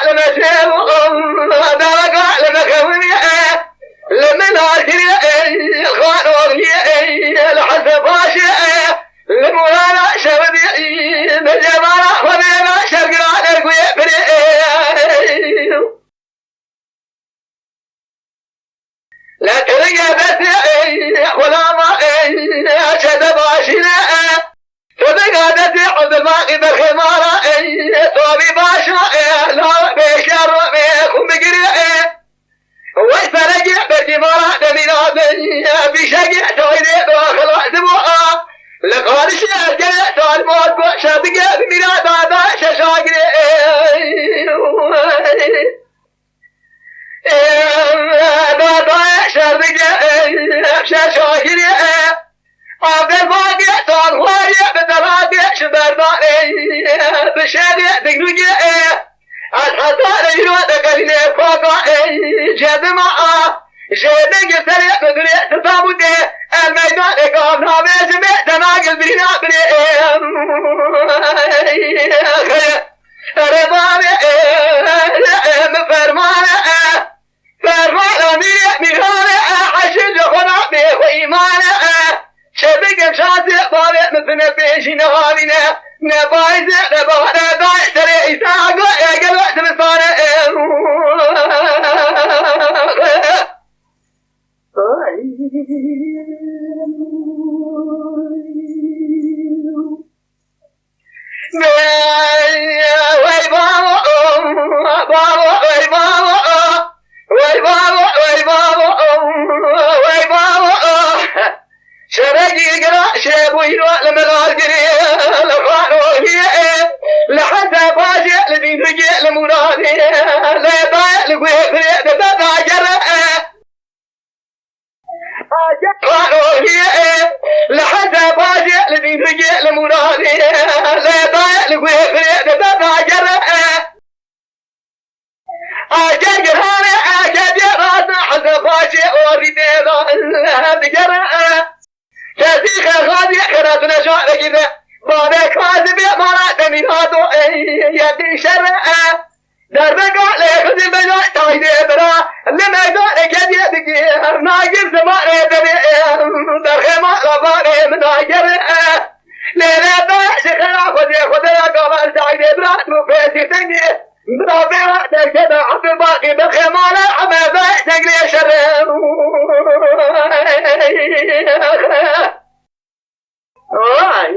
لما شيب دارك لما كوني لمن هالكري الخان وغني لحسب باشي لمولانا شبدي بالجمال خذينا شرقنا نرقوي بري لا ترقى بس ولا ما شد باشنا تبقى عبد الباقي بالخمارة صوبي باشا لا بشر بكم بقري ويفرج بالجمارة دمينا بشقع تويني بخلاص بوقا لقارش الجنة صالموت شابقة بمينا بابا ششاقري بابا شابقة ششاقري عبد الباقي صالحواري بدراقي شبرداري بشاقي دقنوجي الحصار يروى دقلني فوقا جاب معا جابني سريع بدري تطابودي الميدان قامنا بجمع تناقل بينا بري رضامي فرمانا فرمانا ميراني عشل خنا بإيمانا شبك شاسع بابي مثل بيشي نهارنا نبايز نبايز تري إساقو يقل وقت مصانا وي بابا بابا وي بابا وي بابا وي بابا وي بابا شرقي قرا شيبو يروى لما الغرقري لفانو هي لحتى فاجئ لبين رجع لمرادي لا بايع لقوي فريق بابا جرأ فانو هي لحتى فاجئ لبين رجع لمرادي لا بايع لقوي فريق بابا جرأ أجل جراني أجل جراني حتى فاجئ وردي بجرأ تسيخ غادي خراتنا شعر كذا بابك كاذب مرات من هاتو يدي شرع دربك عليك ذي بجاء تايدي برا لما يدار كذي بكي ناقب زمان دبي درخما لباني من ناجر ليلة باش خلا خذي قبل تايدي برا مفيسي تنجي برا بيرا تكذا عبد الباقي بالخمالة عما باش تقلي شرع All right.